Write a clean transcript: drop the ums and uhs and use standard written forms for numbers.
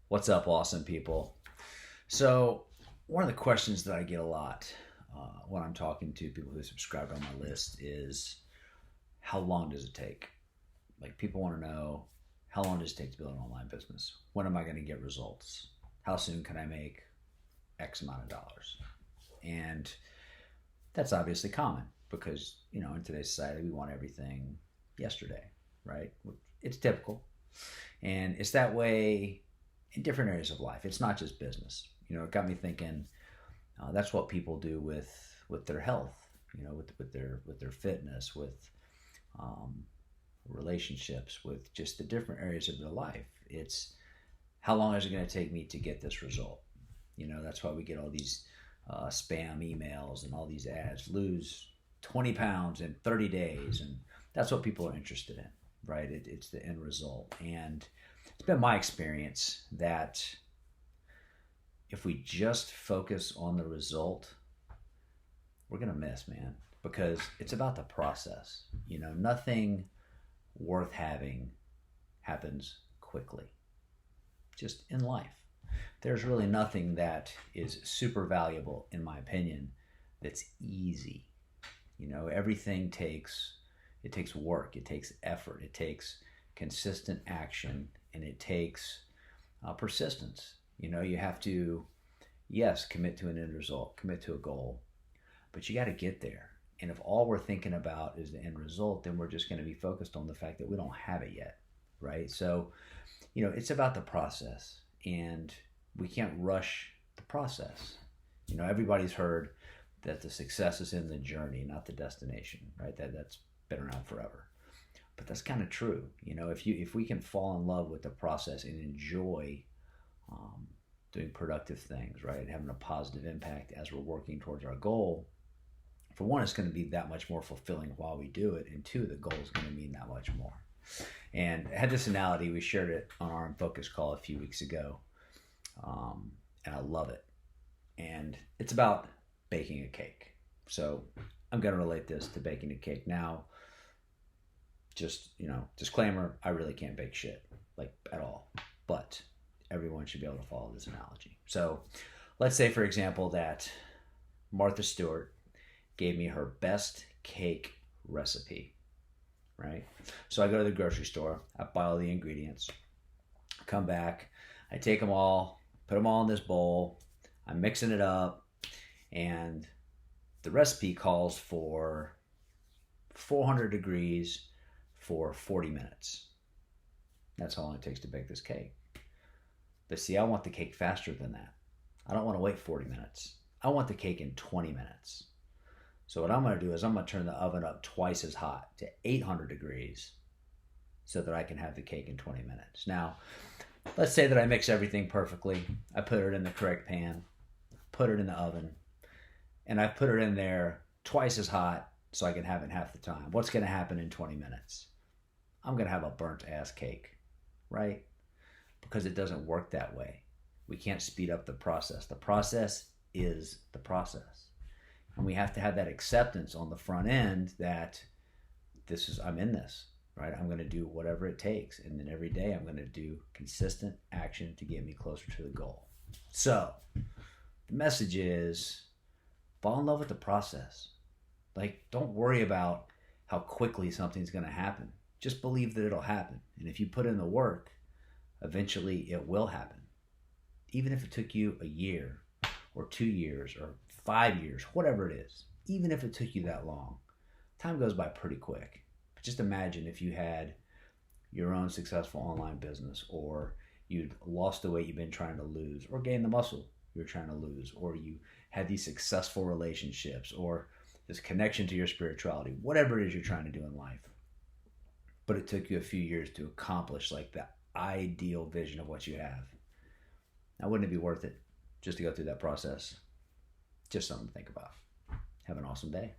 What's up, awesome people? So, one of the questions that I get a lot when I'm talking to people who subscribe on my list is how long does it take? Like, people want to know how long does it take to build an online business? When am I going to get results? How soon can I make X amount of dollars? And that's obviously common because, in today's society, we want everything yesterday, right? It's typical. And it's that way in different areas of life. It's not just business. It got me thinking. That's what people do with their health. With their fitness, with um, relationships, with just the different areas of their life. It's how long is it going to take me to get this result? That's why we get all these spam emails and all these ads. Lose 20 pounds in 30 days, and that's what people are interested in, right? It's the end result, and it's been my experience that if we just focus on the result, we're going to miss, man, because it's about the process. Nothing worth having happens quickly, just in life. There's really nothing that is super valuable, in my opinion, that's easy. Everything takes work, it takes effort, it takes consistent action, and it takes persistence. You have to, yes, commit to an end result, commit to a goal, but you got to get there. And if all we're thinking about is the end result, then we're just going to be focused on the fact that we don't have it yet, right? So, it's about the process, and we can't rush the process. Everybody's heard that the success is in the journey, not the destination, right? That's been around forever. But that's kind of true. If we can fall in love with the process and enjoy um, doing productive things, right, having a positive impact as we're working towards our goal, for one, it's going to be that much more fulfilling while we do it, and two, the goal is going to mean that much more. And I had this analogy, we shared it on our Focus call a few weeks ago, and I love it. And it's about baking a cake. So I'm going to relate this to baking a cake. Now, just, disclaimer, I really can't bake shit, like, at all. But everyone should be able to follow this analogy. So let's say, for example, that Martha Stewart gave me her best cake recipe, right? So I go to the grocery store, I buy all the ingredients, come back, I take them all, put them all in this bowl, I'm mixing it up, and the recipe calls for 400 degrees for 40 minutes. That's how long it takes to bake this cake. But see, I want the cake faster than that. I don't want to wait 40 minutes. I want the cake in 20 minutes. So what I'm going to do is I'm going to turn the oven up twice as hot to 800 degrees so that I can have the cake in 20 minutes. Now, let's say that I mix everything perfectly. I put it in the correct pan, put it in the oven, and I put it in there twice as hot so I can have it in half the time. What's going to happen in 20 minutes? I'm going to have a burnt ass cake, right? Because it doesn't work that way. We can't speed up the process. The process is the process. And we have to have that acceptance on the front end that I'm in this, right? I'm going to do whatever it takes. And then every day I'm going to do consistent action to get me closer to the goal. So the message is fall in love with the process. Like, don't worry about how quickly something's going to happen. Just believe that it'll happen. And if you put in the work, eventually it will happen. Even if it took you a year or 2 years or 5 years, whatever it is, even if it took you that long, time goes by pretty quick. But just imagine if you had your own successful online business, or you'd lost the weight you've been trying to lose, or gained the muscle you're trying to lose, or you had these successful relationships, or this connection to your spirituality, whatever it is you're trying to do in life. But it took you a few years to accomplish like the ideal vision of what you have. Now, wouldn't it be worth it just to go through that process? Just something to think about. Have an awesome day.